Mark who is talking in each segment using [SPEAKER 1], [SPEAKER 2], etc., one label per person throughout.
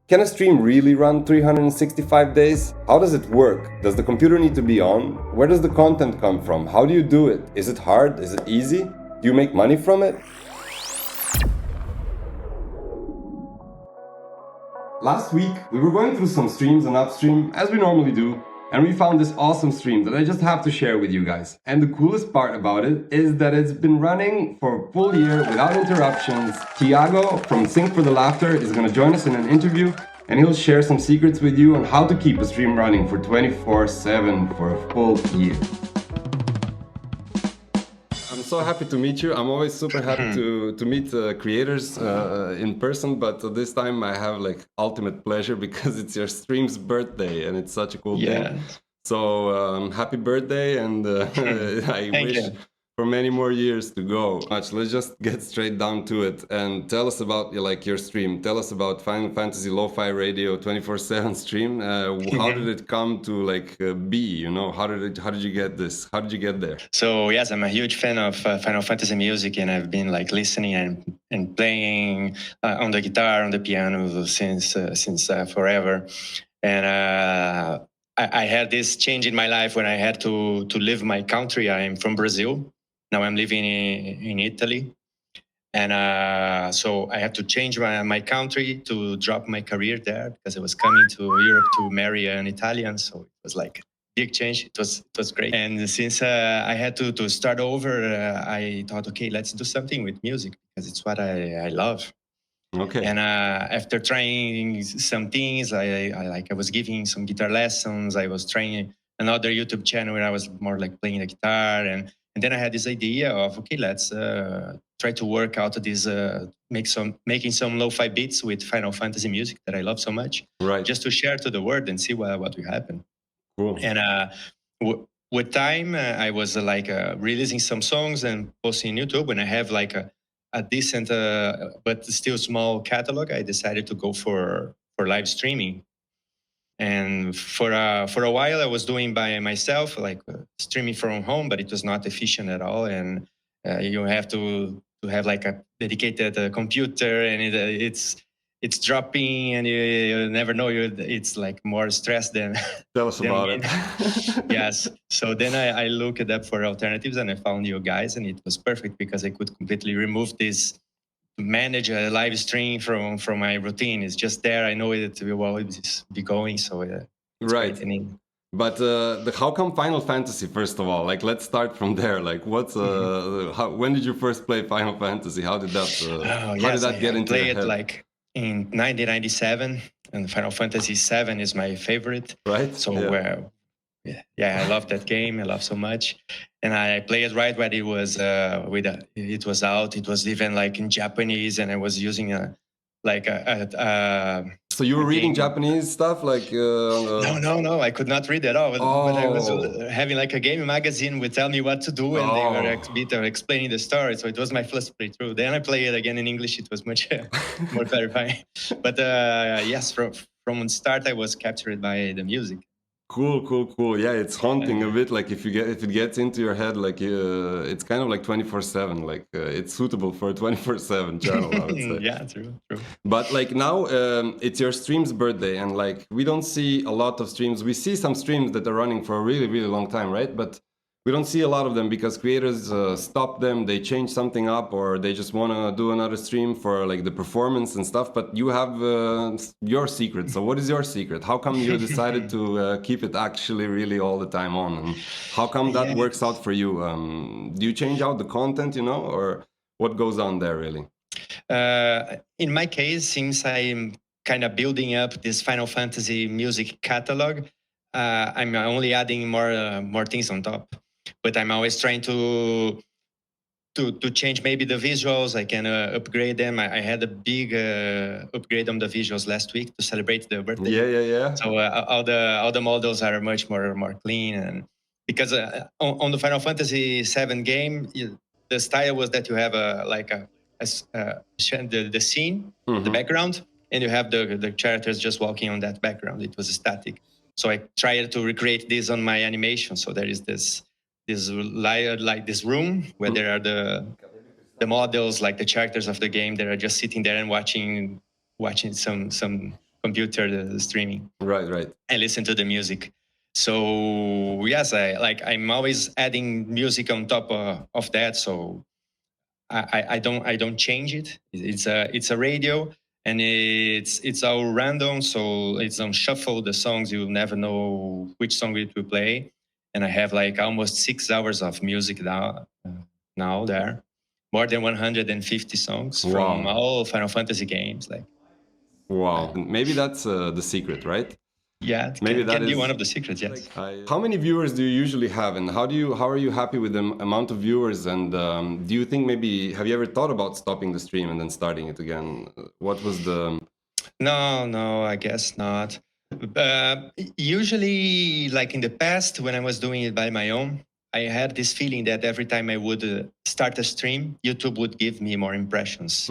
[SPEAKER 1] Can a stream really run 365 days? How does it work? Does the computer need to be on? Where does the content come from? How do you do it? Is it hard? Is it easy? Do you make money from it? Last week, we were going through some streams on Upstream, as we normally do, and we found this awesome stream that I just have to share with you guys. And the coolest part about it is that it's been running for a full year without interruptions. Thiago from Sync for the Laughter is going to join us in an interview, and he'll share some secrets with you on how to keep a stream running for 24/7 for a full year. I'm so happy to meet you. I'm always super happy to meet creators in person, but this time I have like ultimate pleasure because it's your stream's birthday and it's such a cool day. So happy birthday, and I wish for many more years to go. Let's just get straight down to it and tell us about your stream. Tell us about Final Fantasy LoFi Radio 24/7 stream. How did it come to be? You know, how did you get this? How did you get there?
[SPEAKER 2] So yes, I'm a huge fan of Final Fantasy music, and I've been listening and playing on the guitar, on the piano since forever. And I had this change in my life when I had to leave my country. I'm from Brazil. Now I'm living in Italy. And so I had to change my country to drop my career there because I was coming to Europe to marry an Italian. So it was like a big change. It was great. And since I had to start over, I thought, okay, let's do something with music because it's what I love.
[SPEAKER 1] Okay.
[SPEAKER 2] And after trying some things, I was giving some guitar lessons. I was trying another YouTube channel where I was more playing the guitar, and then I had this idea of, okay, let's try to work out this, making some lo-fi beats with Final Fantasy music that I love so much,
[SPEAKER 1] right? Just
[SPEAKER 2] to share to the world and see what will happen.
[SPEAKER 1] Cool.
[SPEAKER 2] And with time, I was releasing some songs and posting on YouTube. When I have a decent but still small catalog, I decided to go for live streaming. And for a while, I was doing by myself, streaming from home, but it was not efficient at all. And you have to have a dedicated computer, and it's dropping, and you never know. It's more stress than.
[SPEAKER 1] Tell us about it.
[SPEAKER 2] Yes. So then I looked up for alternatives, and I found you guys, and it was perfect because I could completely remove this. Manage a live stream from my routine. It's just there. I know it will always be going. So
[SPEAKER 1] right. But how come Final Fantasy? First of all, let's start from there. What's when did you first play Final Fantasy? How did that? How did that get into your head?
[SPEAKER 2] I played it in 1997, and Final Fantasy VII is my favorite.
[SPEAKER 1] Right.
[SPEAKER 2] So I love that game. I love so much. And I played it right when it was it was out. It was even in Japanese, and I was using
[SPEAKER 1] So you were reading Japanese stuff,
[SPEAKER 2] No, I could not read at all. But I was having a game magazine would tell me what to do, and they were explaining the story. So it was my first playthrough. Then I played it again in English. It was much more clarifying. But yes, from the start, I was captured by the music.
[SPEAKER 1] Cool. Yeah, it's haunting a bit. If it gets into your head, it's kind of 24/7. It's suitable for a 24/7 channel, I would say.
[SPEAKER 2] Yeah, true.
[SPEAKER 1] But now it's your stream's birthday, and we don't see a lot of streams. We see some streams that are running for a really, really long time, right? But we don't see a lot of them because creators stop them, they change something up, or they just want to do another stream for the performance and stuff. But you have your secret. So what is your secret? How come you decided to keep it actually really all the time on? And how come that works out for you? Do you change out the content, or what goes on there really?
[SPEAKER 2] In my case, since I'm kind of building up this Final Fantasy music catalog, I'm only adding more things on top. But I'm always trying to change maybe the visuals. I can upgrade them. I had a big upgrade on the visuals last week to celebrate the birthday.
[SPEAKER 1] Yeah.
[SPEAKER 2] So all the models are much more clean, and because on the Final Fantasy VII game, the style was that you have the scene, the background, and you have the characters just walking on that background. It was static. So I tried to recreate this on my animation. So there is this layer, this room where there are the models, the characters of the game that are just sitting there and watching some computer streaming.
[SPEAKER 1] Right.
[SPEAKER 2] And listen to the music. So yes, I'm always adding music on top of that. So I don't change it. It's a radio, and it's all random. So it's on shuffle. The songs, you'll never know which song it will play. And I have like almost 6 hours of music now there, more than 150 songs from all Final Fantasy games. Like,
[SPEAKER 1] wow, maybe that's the secret, right?
[SPEAKER 2] Yeah, maybe that can be one of the secrets. Yes.
[SPEAKER 1] How many viewers do you usually have, and how are you happy with the amount of viewers? And do you think have you ever thought about stopping the stream and then starting it again? What was the?
[SPEAKER 2] No, I guess not. Usually, like in the past, when I was doing it by my own, I had this feeling that every time I would start a stream, YouTube would give me more impressions.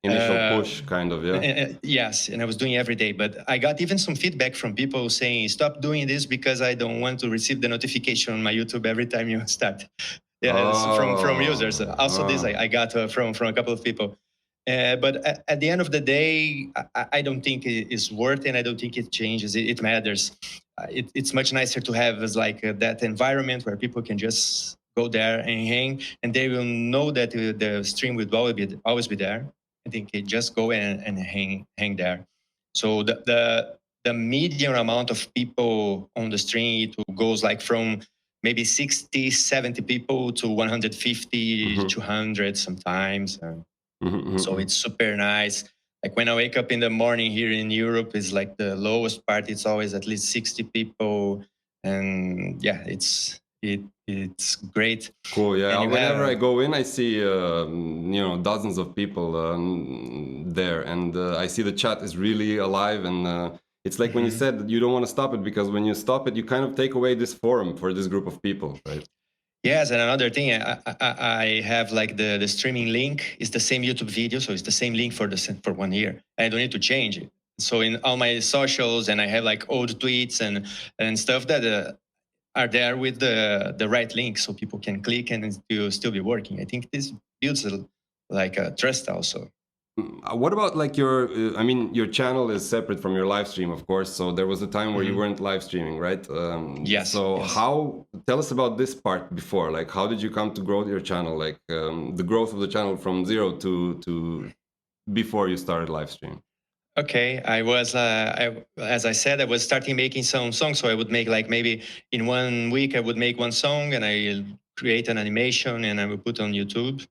[SPEAKER 1] Initial push, kind of, yeah.
[SPEAKER 2] Yes, and I was doing every day. But I got even some feedback from people saying, stop doing this because I don't want to receive the notification on my YouTube every time you start. Yeah, from users. Also, this I got from a couple of people. But at the end of the day, I don't think it is worth it, and I don't think it changes. It matters. It's much nicer to have that environment where people can just go there and hang, and they will know that the stream will always be there. I think just go and hang there. So the median amount of people on the stream, it goes like from maybe 60, 70 people to 150, 200 sometimes. So it's super nice. Like when I wake up in the morning here in Europe, is like the lowest part. It's always at least 60 people, and yeah, it's great.
[SPEAKER 1] Cool. Yeah. Whenever I go in, I see dozens of people there, and I see the chat is really alive. And it's like when you said that you don't want to stop it, because when you stop it, you kind of take away this forum for this group of people, right?
[SPEAKER 2] Yes, and another thing, I have like the streaming link is the same YouTube video, so it's the same link for 1 year. I don't need to change it. So in all my socials, and I have like old tweets and stuff that are there with the right link, so people can click and it will still be working. I think this builds a trust also.
[SPEAKER 1] What about like your channel is separate from your live stream, of course. So there was a time where you weren't live streaming, right?
[SPEAKER 2] Yes.
[SPEAKER 1] So yes. Tell us about this part before. Like, how did you come to grow your channel? Like the growth of the channel from 0 to before you started live stream.
[SPEAKER 2] Okay, I was, as I said, I was starting making some songs. So I would make like maybe in 1 week, I would make one song and I create an animation and I would put on YouTube.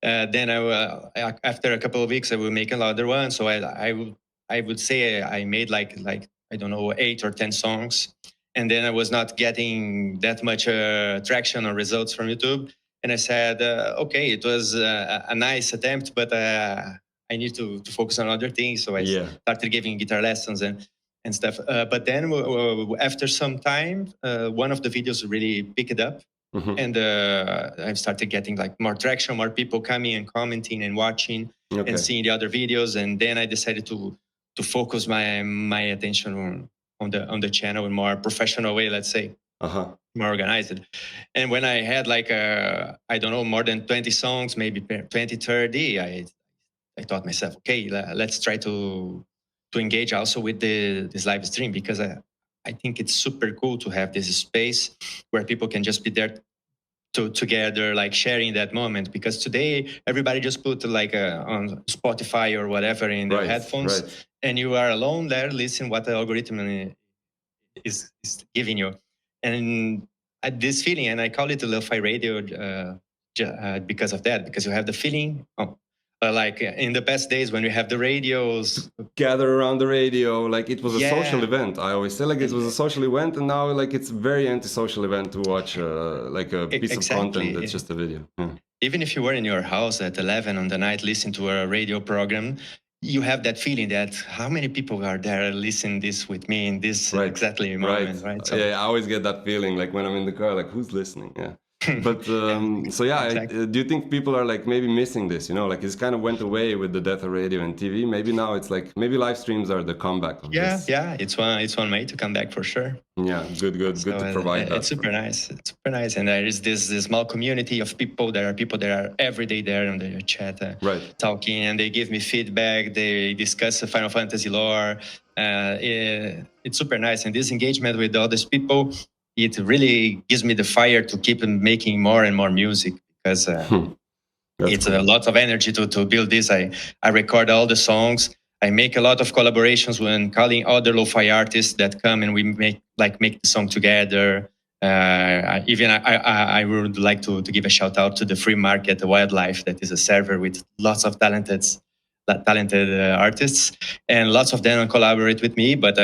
[SPEAKER 2] Then after a couple of weeks, I will make another one. So I would say I made like I don't know 8 or 10 songs, and then I was not getting that much traction or results from YouTube. And I said, okay, it was a nice attempt, but I need to focus on other things. So I started giving guitar lessons and stuff. But then after some time, one of the videos really picked up. And I started getting like more traction, more people coming and commenting and watching and seeing the other videos. And then I decided to focus my attention on the channel in a more professional way, let's say, more organized. And when I had like I don't know, more than 20 songs, maybe 20, 30, I thought myself, okay, let's try to engage also with this live stream, because I think it's super cool to have this space where people can just be there together, like sharing that moment. Because today everybody just put like on Spotify or whatever in their headphones, and you are alone there listening what the algorithm is giving you. And this feeling, and I call it the LoFi Radio because of that, because you have the feeling like in the past days when we have the radios
[SPEAKER 1] gather around the radio, like it was a social event. I always say like it was a social event, and now like it's very anti-social event to watch like a piece of content that's just a video.
[SPEAKER 2] Even if you were in your house at 11 on the night listening to a radio program, you have that feeling that how many people are there listening this with me in this exactly moment, right?
[SPEAKER 1] So, I always get that feeling like when I'm in the car, like who's listening? But so yeah,
[SPEAKER 2] exactly.
[SPEAKER 1] do you think people are like maybe missing this? You know, like it's kind of went away with the death of radio and TV. Maybe now it's like maybe live streams are the comeback of this.
[SPEAKER 2] Yeah, it's one way to come back for sure.
[SPEAKER 1] Yeah, good
[SPEAKER 2] So
[SPEAKER 1] to provide that.
[SPEAKER 2] It's super nice. It's super nice, and there is this small community of people. There are people that are every day there on the chat,
[SPEAKER 1] right,
[SPEAKER 2] talking, and they give me feedback. They discuss the Final Fantasy lore. It's super nice, and this engagement with all these people, it really gives me the fire to keep making more and more music, because it's cool. A lot of energy to build this. I record all the songs. I make a lot of collaborations when calling other lo-fi artists that come, and we make the song together. I would like to give a shout out to the Free Market Wildlife, that is a server with lots of talented artists, and lots of them collaborate with me. But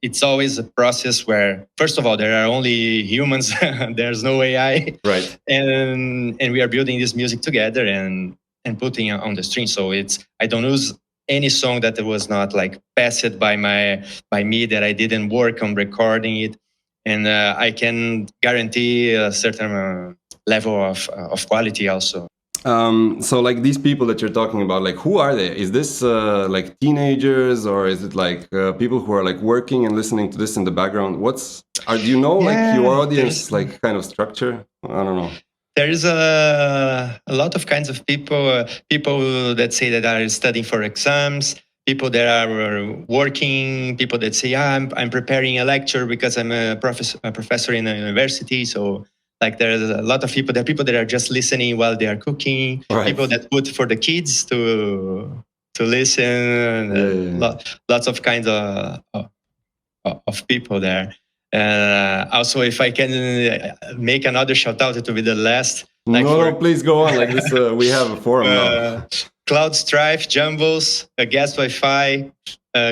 [SPEAKER 2] it's always a process where, first of all, there are only humans. There's no AI,
[SPEAKER 1] right?
[SPEAKER 2] And we are building this music together and putting it on the stream. So I don't use any song that was not passed by me, that I didn't work on recording it, and I can guarantee a certain level of quality also.
[SPEAKER 1] So these people that you're talking about, who are they? Is this teenagers, or is it people who are working and listening to this in the background? Do you know your audience kind of structure? I don't know.
[SPEAKER 2] There is a lot of kinds of people. People that say that are studying for exams. People that are working. People that say, I'm preparing a lecture because I'm a professor in a university. So there's a lot of people. There are people that are just listening while they are cooking.
[SPEAKER 1] Right.
[SPEAKER 2] People that put for the kids to listen. Lots of kinds of people there. Also, if I can make another shout out, it will be the last.
[SPEAKER 1] Please go on. This, we have a forum now.
[SPEAKER 2] Cloud Strife, Jumbles, Gas Wi-Fi,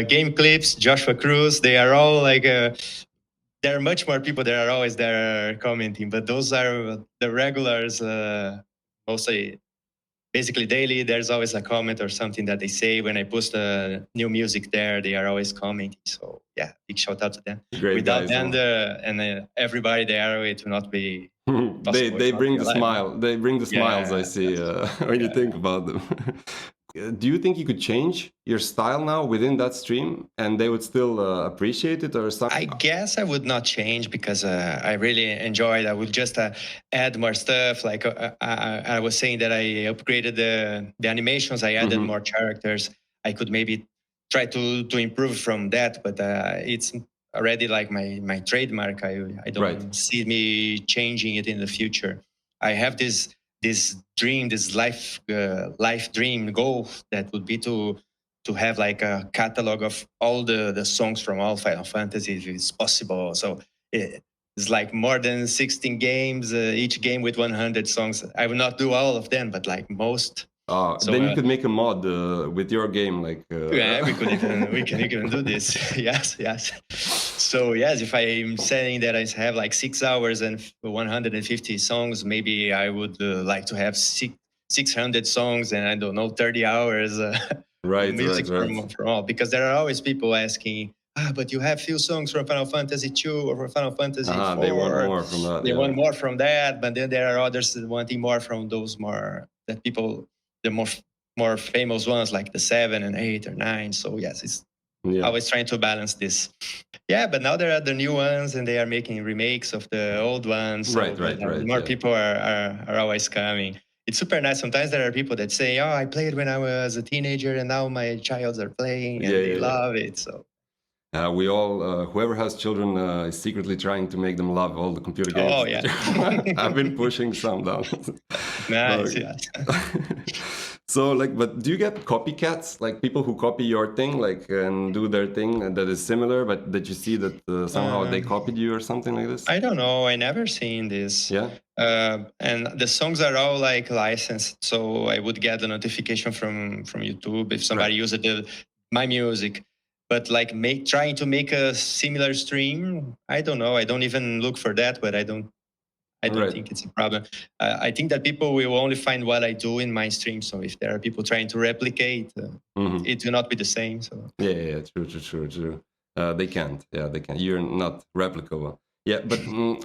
[SPEAKER 2] Game Clips, Joshua Cruz. They are all there are much more people that are always there commenting, but those are the regulars. Mostly, basically daily, there's always a comment or something that they say. When I post new music there, they are always commenting. So yeah, big shout out to them.
[SPEAKER 1] Great
[SPEAKER 2] Without
[SPEAKER 1] guys,
[SPEAKER 2] them, everybody there, it will not be possible.
[SPEAKER 1] They bring the smile. They bring the smiles, I see, when you think about them. Do you think you could change your style now within that stream and they would still appreciate it or something?
[SPEAKER 2] I guess I would not change, because I really enjoy it. I would just add more stuff. I was saying that I upgraded the animations. I added more characters. I could maybe try to improve from that, but it's already my trademark. I don't see me changing it in the future. I have this dream, this life dream goal, that would be to have a catalog of all the songs from all Final Fantasy, if it's possible. So it's more than 16 games, each game with 100 songs. I will not do all of them, but most.
[SPEAKER 1] So, then you could make a mod with your game,
[SPEAKER 2] Yeah, we can even do this. Yes. So yes, if I'm saying that I have 6 hours and 150 songs, maybe I would like to have 600 songs and 30 hours music from all, because there are always people asking, but you have few songs from Final Fantasy 2 or from Final Fantasy 4.
[SPEAKER 1] They want more from that.
[SPEAKER 2] They want more from that, but then there are others wanting more from those that people, the more famous ones, like the 7 and 8 or 9. So yes, it's always trying to balance this. Yeah, but now there are the new ones, and they are making remakes of the old ones. So more people are always coming. It's super nice. Sometimes there are people that say, I played when I was a teenager, and now my childs are playing, and they love it. So
[SPEAKER 1] we all, whoever has children is secretly trying to make them love all the computer games.
[SPEAKER 2] Oh, yeah.
[SPEAKER 1] I've been pushing some down.
[SPEAKER 2] Nice, yes.
[SPEAKER 1] So, but do you get copycats, people who copy your thing, and do their thing and that is similar, but that you see that somehow they copied you or something like this?
[SPEAKER 2] I don't know. I never seen this.
[SPEAKER 1] Yeah.
[SPEAKER 2] And the songs are all licensed, so I would get a notification from YouTube if somebody used my music. But trying to make a similar stream, I don't know. I don't even look for that, but I don't think it's a problem. I think that people will only find what I do in my stream. So if there are people trying to replicate, it will not be the same. So
[SPEAKER 1] yeah, true. They can't. Yeah, they can't. You're not replicable. Yeah, but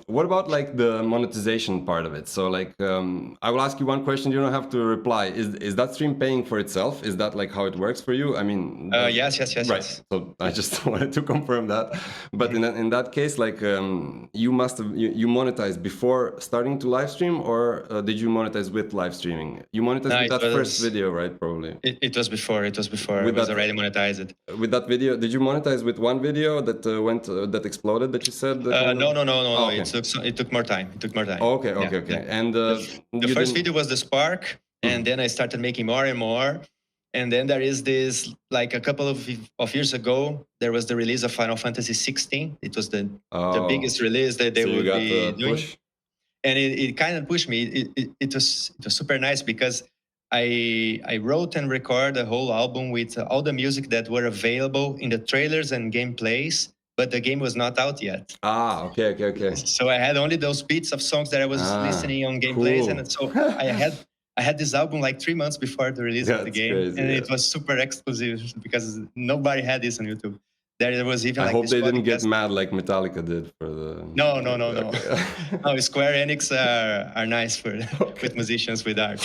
[SPEAKER 1] what about like the monetization part of it? So like, I will ask you one question. You don't have to reply. Is that stream paying for itself? Is that like how it works for you? I mean,
[SPEAKER 2] Yes.
[SPEAKER 1] right. So I just wanted to confirm that. But in that case, like, you must have you monetized before starting to live stream, or did you monetize with live streaming? You monetized
[SPEAKER 2] No,
[SPEAKER 1] with that first video, right? Probably.
[SPEAKER 2] It was before. It was before.
[SPEAKER 1] With
[SPEAKER 2] It was
[SPEAKER 1] that-
[SPEAKER 2] already monetized.
[SPEAKER 1] With that video, did you monetize with one video that that exploded? That you said?
[SPEAKER 2] No.
[SPEAKER 1] Oh, okay.
[SPEAKER 2] It took more time. It took more time.
[SPEAKER 1] Oh, okay.
[SPEAKER 2] Yeah.
[SPEAKER 1] And
[SPEAKER 2] the first video was the spark, and then I started making more and more. And then there is this, like a couple of years ago, there was the release of Final Fantasy 16. It was the biggest release that they would be doing. Push. And it kind of pushed me. It was super nice because I wrote and recorded a whole album with all the music that were available in the trailers and gameplays, but the game was not out yet.
[SPEAKER 1] Okay.
[SPEAKER 2] So I had only those beats of songs that I was listening on gameplays, cool. And so I had this album like 3 months before the release of the game, crazy, and it was super exclusive because nobody had this on YouTube. There was even.
[SPEAKER 1] I
[SPEAKER 2] like
[SPEAKER 1] hope they didn't get mad like Metallica did for the.
[SPEAKER 2] No. No, Square Enix are nice for with musicians with art.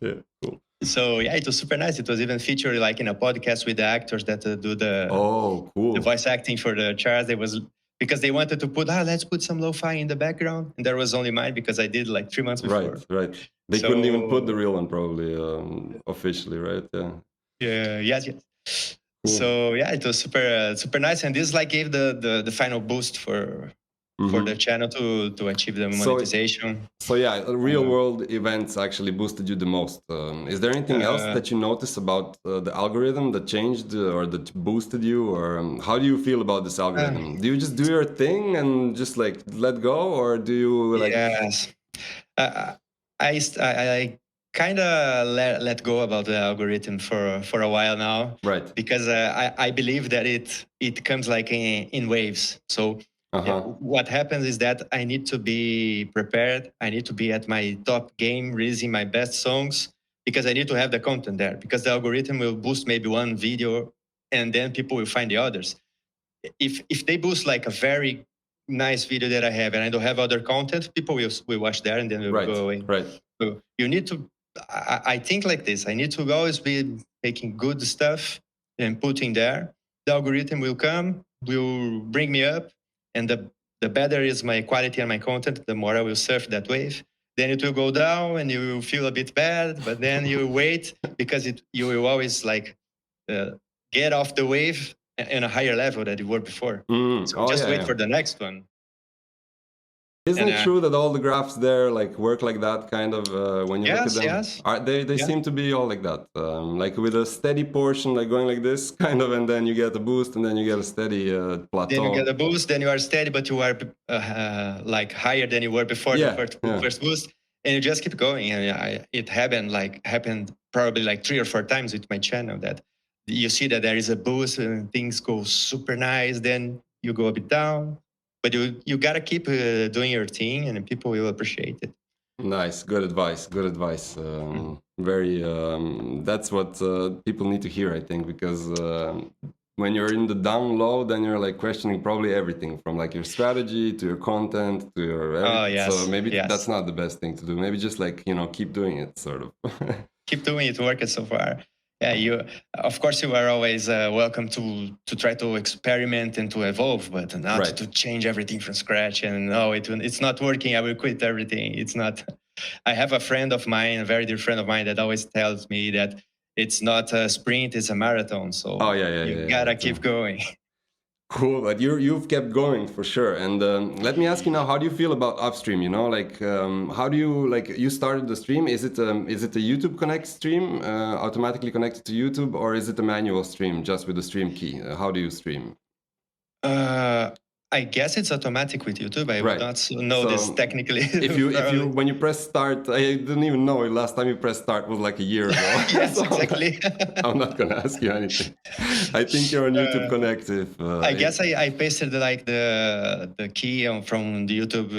[SPEAKER 1] Yeah, cool.
[SPEAKER 2] So yeah, it was super nice. It was even featured like in a podcast with the actors that do the
[SPEAKER 1] cool.
[SPEAKER 2] the voice acting for the charts. It was because they wanted to put let's put some lo-fi in the background, and there was only mine because I did like 3 months before.
[SPEAKER 1] Right. They couldn't even put the real one probably officially, right? Yeah.
[SPEAKER 2] Yes. Cool. So yeah, it was super nice, and this like gave the final boost for the channel to achieve the monetization.
[SPEAKER 1] So yeah, real world events actually boosted you the most. Is there anything else that you noticed about the algorithm that changed or that boosted you, or how do you feel about this algorithm? Do you just do your thing and just like let go, or do you like?
[SPEAKER 2] Yes, I kind of let go about the algorithm for a while now,
[SPEAKER 1] right?
[SPEAKER 2] Because I believe that it comes like in waves. So what happens is that I need to be prepared. I need to be at my top game, releasing my best songs, because I need to have the content there. Because the algorithm will boost maybe one video, and then people will find the others. If they boost like a very nice video that I have and I don't have other content, people will watch there and then will go away.
[SPEAKER 1] Right.
[SPEAKER 2] So you need to. I think like this. I need to always be making good stuff and putting there. The algorithm will come, will bring me up, and the better is my quality and my content, the more I will surf that wave. Then it will go down and you will feel a bit bad, but then you wait because you will always like get off the wave in a higher level than you were before. So just wait for the next one.
[SPEAKER 1] Isn't it true that all the graphs there like work like that kind of when you look at them?
[SPEAKER 2] Yes.
[SPEAKER 1] They seem to be all like that, like with a steady portion like going like this kind of, and then you get a boost and then you get a steady plateau.
[SPEAKER 2] Then you get a boost, then you are steady, but you are like higher than you were before the first boost, and you just keep going. And it happened probably like 3 or 4 times with my channel that you see that there is a boost and things go super nice, then you go a bit down. But you gotta keep doing your thing, and people will appreciate it.
[SPEAKER 1] Nice, good advice. Very. That's what people need to hear, I think, because when you're in the down low, then you're like questioning probably everything from like your strategy to your content to your. So maybe that's not the best thing to do. Maybe just like keep doing it, sort of.
[SPEAKER 2] Keep doing it. Working so far. Yeah, of course you are always welcome to try to experiment and to evolve, but not to change everything from scratch. And it's not working, I will quit everything. It's not. I have a friend of mine, a very dear friend of mine, that always tells me that it's not a sprint, it's a marathon. So you gotta keep going.
[SPEAKER 1] Cool, but you've kept going for sure. And let me ask you now, how do you feel about Upstream? Like how do you you started the stream? Is it a YouTube Connect stream, automatically connected to YouTube, or is it a manual stream just with the stream key? How do you stream?
[SPEAKER 2] I guess it's automatic with YouTube. I would not know this technically.
[SPEAKER 1] When you press start, I didn't even know last time you pressed start was like a year ago.
[SPEAKER 2] Yes, exactly.
[SPEAKER 1] I'm not gonna ask you anything. I think you're on YouTube Connect.
[SPEAKER 2] I guess I pasted like the key from the YouTube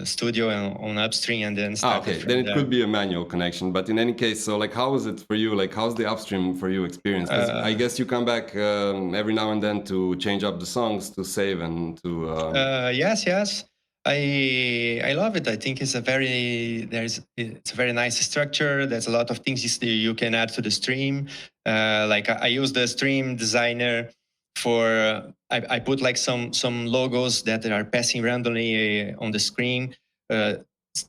[SPEAKER 2] studio on Upstream and then started.
[SPEAKER 1] Okay, then it could be a manual connection. But in any case, so like how is it for you? Like how's the Upstream for you experience? I guess you come back every now and then to change up the songs, to save and to.
[SPEAKER 2] Yes. I love it. I think it's a very nice structure. There's a lot of things you can add to the stream. Like I use the stream designer for I put like some logos that are passing randomly on the screen,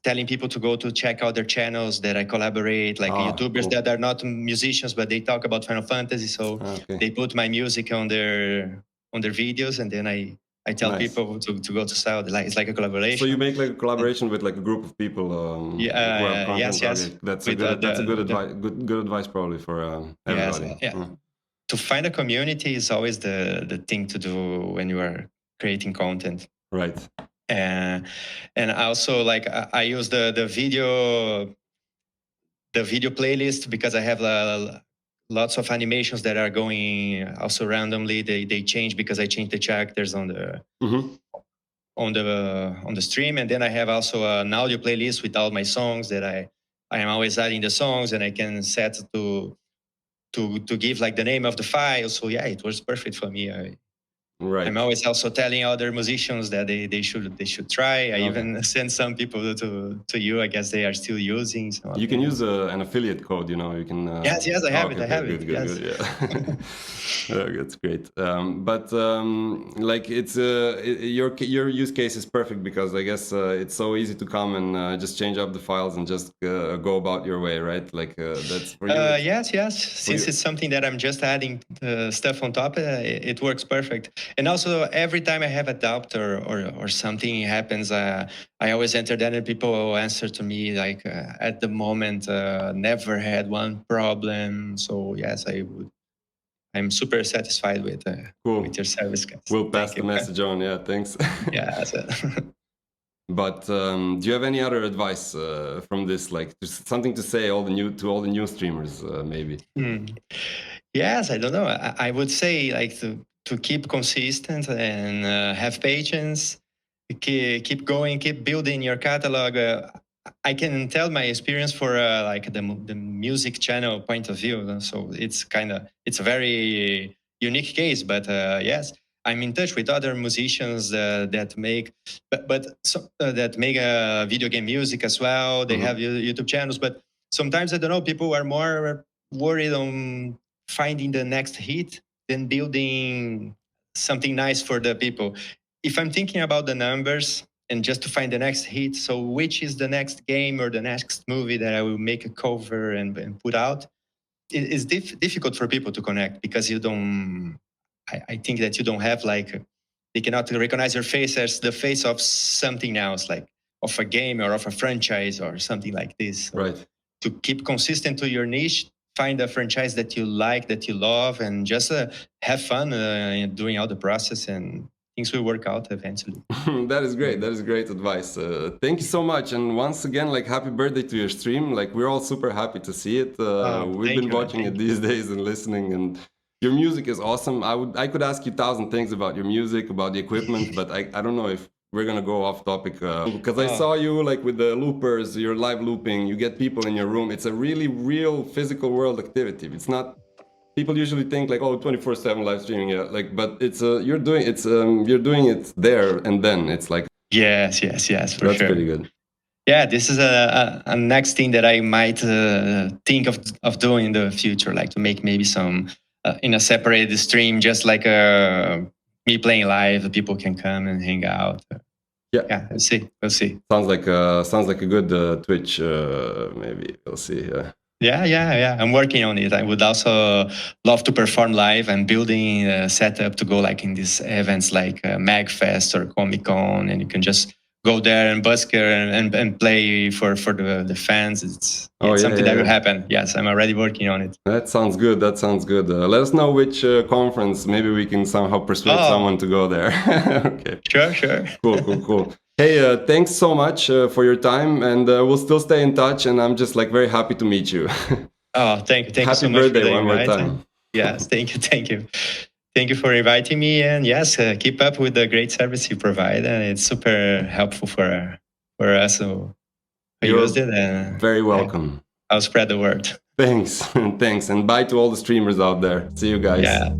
[SPEAKER 2] telling people to go to check out their channels that I collaborate, like YouTubers that are not musicians but they talk about Final Fantasy. So they put my music on their videos, and then I tell people to go to South. Like it's like a collaboration.
[SPEAKER 1] So you make like a collaboration with like a group of people.
[SPEAKER 2] Yes.
[SPEAKER 1] That's a good advice. Good advice probably for everybody.
[SPEAKER 2] Yes, To find a community is always the thing to do when you are creating content.
[SPEAKER 1] Right.
[SPEAKER 2] And also like I use the video playlist because I have lots of animations that are going also randomly. They change because I change the characters on the on the stream, and then I have also an audio playlist with all my songs that I am always adding the songs, and I can set to give like the name of the file. So yeah, it was perfect for me.
[SPEAKER 1] Right.
[SPEAKER 2] I'm always also telling other musicians that they should try. I even send some people to you. I guess they are still using. So
[SPEAKER 1] you can use an affiliate code. You know, you can.
[SPEAKER 2] Yes, I have it. I have
[SPEAKER 1] it. Good,
[SPEAKER 2] yeah.
[SPEAKER 1] That's great. But like it's your use case is perfect because I guess it's so easy to come and just change up the files and just go about your way, right? Like that's for you.
[SPEAKER 2] Yes. Since it's something that I'm just adding stuff on top, it works perfect. And also, every time I have a doubt or something happens, I always enter that, and people will answer to me like, at the moment, never had one problem. So yes, I'm super satisfied with your service, guys.
[SPEAKER 1] We'll pass the message on. Yeah, thanks.
[SPEAKER 2] Yeah.
[SPEAKER 1] But do you have any other advice from this, like something to say to all the new streamers, maybe?
[SPEAKER 2] Yes, I don't know. I would say like to keep consistent and have patience, keep going, keep building your catalog. I can tell my experience for like the music channel point of view. So it's a very unique case, but yes, I'm in touch with other musicians that make video game music as well. They have YouTube channels, but sometimes I don't know. People are more worried on finding the next hit than building something nice for the people. If I'm thinking about the numbers and just to find the next hit, so which is the next game or the next movie that I will make a cover and put out, it is difficult for people to connect because you don't. I think that you don't have like, they cannot recognize your face as the face of something else, like of a game or of a franchise or something like this. So
[SPEAKER 1] right.
[SPEAKER 2] To keep consistent to your niche, find a franchise that you like, that you love, and just have fun doing all the process, and things will work out eventually.
[SPEAKER 1] That is great. That is great advice. Thank you so much. And once again, like, happy birthday to your stream. Like, we're all super happy to see it. We've been watching it these days and listening, and your music is awesome. I could ask you 1,000 things about your music, about the equipment, but I don't know if we're gonna go off topic because I saw you like with the loopers, you're live looping, you get people in your room. It's a really real physical world activity. It's not, people usually think like, oh, 24/7 live streaming, yeah, like, but it's you're doing it there and then. It's like
[SPEAKER 2] yes, for
[SPEAKER 1] that's
[SPEAKER 2] sure.
[SPEAKER 1] pretty good.
[SPEAKER 2] Yeah, this is a next thing that I might think of doing in the future, like to make maybe some in a separate stream, just like me playing live. People can come and hang out. Yeah, we'll see.
[SPEAKER 1] Sounds like a good Twitch. Maybe we'll see.
[SPEAKER 2] Yeah. I'm working on it. I would also love to perform live. I'm building a setup to go like in these events like MagFest or Comic Con, and you can just go there and busker and play for the fans. It's something that will happen. Yes, I'm already working on it.
[SPEAKER 1] That sounds good. Let us know which conference. Maybe we can somehow persuade someone to go there. Okay.
[SPEAKER 2] Sure.
[SPEAKER 1] Cool. Hey, thanks so much for your time, and we'll still stay in touch. And I'm just like very happy to meet you.
[SPEAKER 2] Oh, thank you.
[SPEAKER 1] Happy
[SPEAKER 2] so much
[SPEAKER 1] birthday one more time.
[SPEAKER 2] Yes, thank you. Thank you for inviting me, and yes, keep up with the great service you provide. And it's super helpful for us who used it. And
[SPEAKER 1] very welcome.
[SPEAKER 2] I'll spread the word.
[SPEAKER 1] Thanks, and bye to all the streamers out there. See you guys.
[SPEAKER 2] Yeah.